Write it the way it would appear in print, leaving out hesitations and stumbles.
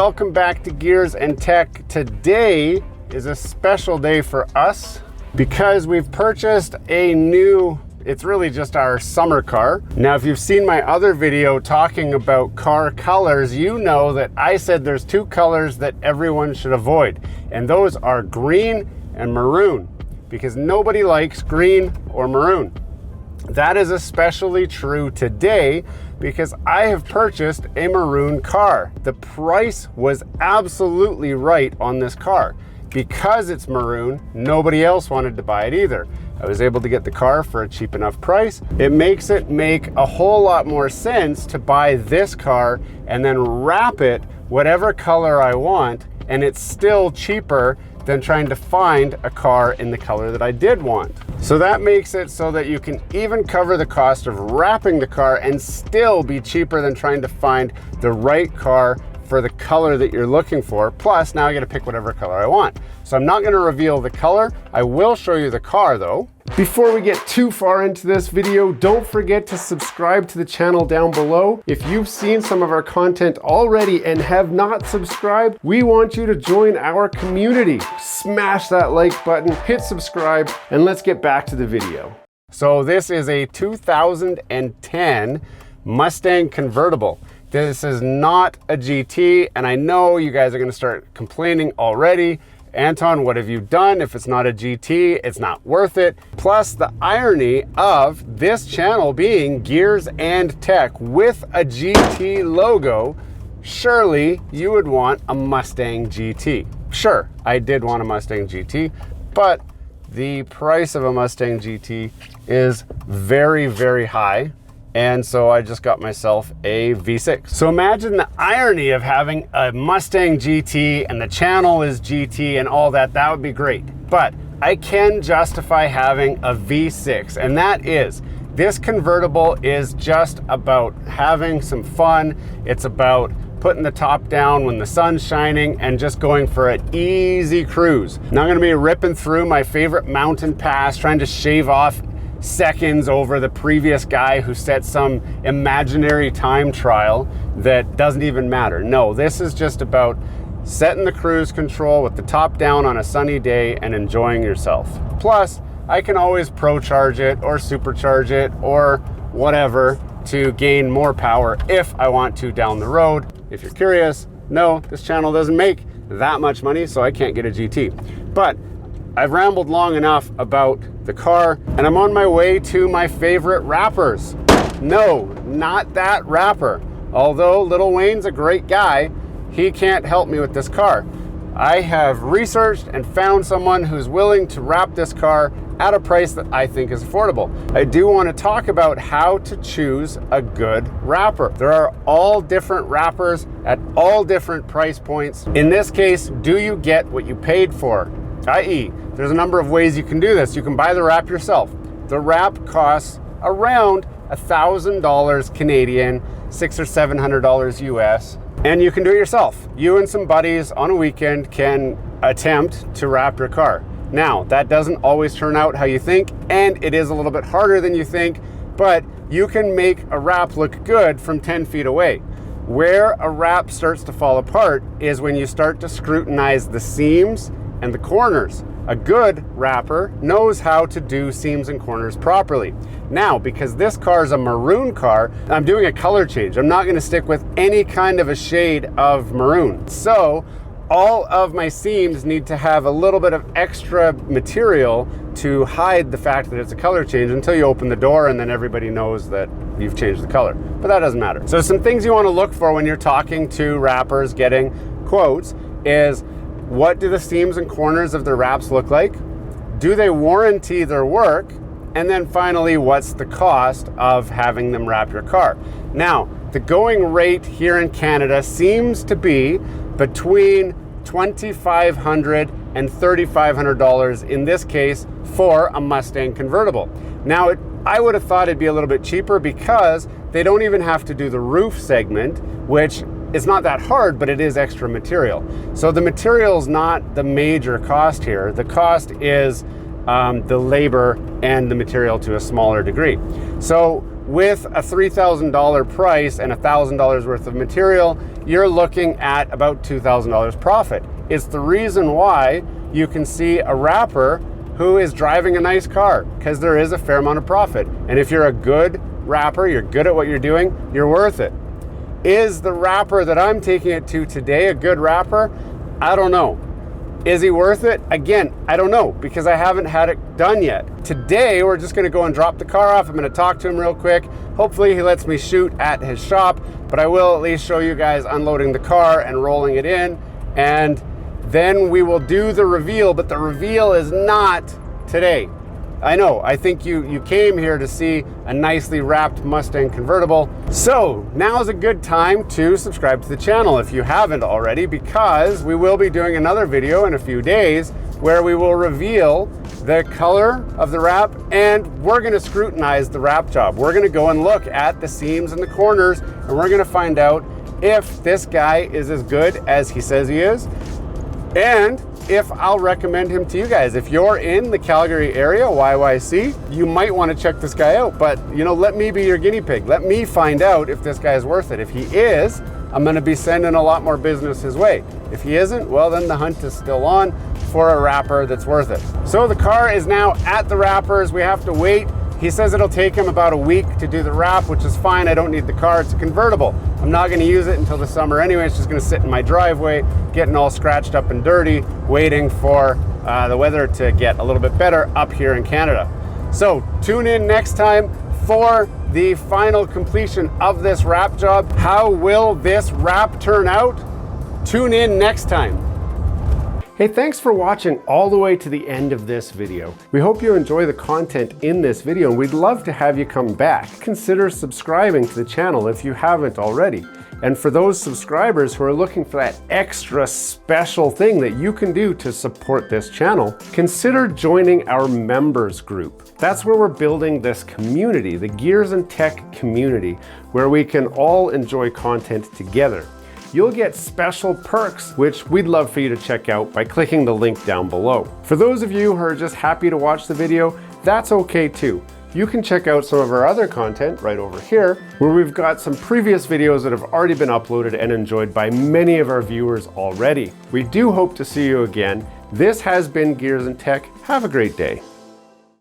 welcome back to Gears and Tech. Today is a special day for us because we've purchased a new, it's really just our summer car. Now, if you've seen my other video talking about car colors, you know that I said there's two colors that everyone should avoid, and those are green and maroon, because nobody likes green or maroon. That is especially true today because I have purchased a maroon car. The price was absolutely right on this car. Because it's maroon, nobody else wanted to buy it either. I was able to get the car for a cheap enough price. It makes it make a whole lot more sense to buy this car and then wrap it whatever color I want, and it's still cheaper than trying to find a car in the color that I did want. So that makes it so that you can even cover the cost of wrapping the car and still be cheaper than trying to find the right car for the color that you're looking for. Plus, now I gotta pick whatever color I want. So I'm not gonna reveal the color. I will show you the car though. Before we get too far into this video, don't forget to subscribe to the channel down below. If you've seen some of our content already and have not subscribed, we want you to join our community. Smash that like button, hit subscribe, and let's get back to the video. So this is a 2010 Mustang convertible. This is not a GT, and I know you guys are gonna start complaining already. Anton, what have you done? If it's not a GT, it's not worth it. Plus the irony of this channel being Gears and Tech with a GT logo, surely you would want a Mustang GT. Sure, I did want a Mustang GT, but the price of a Mustang GT is very, very high. And so I just got myself a V6. So imagine the irony of having a Mustang GT and the channel is GT and all that. That would be great. But I can justify having a V6, and that is, this convertible is just about having some fun. It's about putting the top down when the sun's shining and just going for an easy cruise. Now I'm gonna be ripping through my favorite mountain pass, trying to shave off seconds over the previous guy who set some imaginary time trial that doesn't even matter. No, this is just about setting the cruise control with the top down on a sunny day and enjoying yourself. Plus, I can always pro charge it or supercharge it or whatever to gain more power if I want to down the road. If you're curious, no, this channel doesn't make that much money, so I can't get a GT. But I've rambled long enough about the car, and I'm on my way to my favorite rappers. No, not that rapper. Although Lil Wayne's a great guy, he can't help me with this car. I have researched and found someone who's willing to wrap this car at a price that I think is affordable. I do want to talk about how to choose a good wrapper. There are all different wrappers at all different price points. In this case, do you get what you paid for? i.e., there's a number of ways you can do this. You can buy the wrap yourself. The wrap costs around $1,000 Canadian, $600 or $700 US, and you can do it yourself. You and some buddies on a weekend can attempt to wrap your car. Now, that doesn't always turn out how you think, and it is a little bit harder than you think, but you can make a wrap look good from 10 feet away. Where a wrap starts to fall apart is when you start to scrutinize the seams and the corners. A good wrapper knows how to do seams and corners properly. Now, because this car is a maroon car, I'm doing a color change. I'm not gonna stick with any kind of a shade of maroon. So all of my seams need to have a little bit of extra material to hide the fact that it's a color change until you open the door and then everybody knows that you've changed the color. But that doesn't matter. So some things you wanna look for when you're talking to wrappers, getting quotes, is what do the seams and corners of the wraps look like? Do they warranty their work? And then finally, what's the cost of having them wrap your car? Now, the going rate here in Canada seems to be between $2,500 and $3,500 in this case for a Mustang convertible. Now, I would have thought it'd be a little bit cheaper because they don't even have to do the roof segment, which it's not that hard, but it is extra material. So the material is not the major cost here. The cost is the labor and the material to a smaller degree. So with a $3,000 price and $1,000 worth of material, you're looking at about $2,000 profit. It's the reason why you can see a rapper who is driving a nice car, because there is a fair amount of profit. And if you're a good rapper, you're good at what you're doing, you're worth it. Is the rapper that I'm taking it to today a good rapper? I don't know. Is he worth it? Again, I don't know, because I haven't had it done yet. Today, we're just gonna go and drop the car off. I'm gonna talk to him real quick. Hopefully he lets me shoot at his shop, but I will at least show you guys unloading the car and rolling it in. And then we will do the reveal, but the reveal is not today. I know, I think you came here to see a nicely wrapped Mustang convertible. So now is a good time to subscribe to the channel if you haven't already, because we will be doing another video in a few days where we will reveal the color of the wrap, and we're gonna scrutinize the wrap job. We're gonna go and look at the seams and the corners, and we're gonna find out if this guy is as good as he says he is, and if I'll recommend him to you guys. If you're in the Calgary area, YYC, you might want to check this guy out, but you know, let me be your guinea pig. Let me find out if this guy is worth it. If he is, I'm going to be sending a lot more business his way. If he isn't, well, then the hunt is still on for a wrapper that's worth it. So the car is now at the wrappers. We have to wait. He says it'll take him about a week to do the wrap, which is fine. I don't need the car, it's a convertible. I'm not gonna use it until the summer anyway. It's just gonna sit in my driveway, getting all scratched up and dirty, waiting for the weather to get a little bit better up here in Canada. So tune in next time for the final completion of this wrap job. How will this wrap turn out? Tune in next time. Hey, thanks for watching all the way to the end of this video. We hope you enjoy the content in this video, and we'd love to have you come back. Consider subscribing to the channel if you haven't already. And for those subscribers who are looking for that extra special thing that you can do to support this channel, consider joining our members group. That's where we're building this community, the Gears and Tech community, where we can all enjoy content together. You'll get special perks, which we'd love for you to check out by clicking the link down below. For those of you who are just happy to watch the video, that's okay too. You can check out some of our other content right over here, where we've got some previous videos that have already been uploaded and enjoyed by many of our viewers already. We do hope to see you again. This has been Gears and Tech. Have a great day.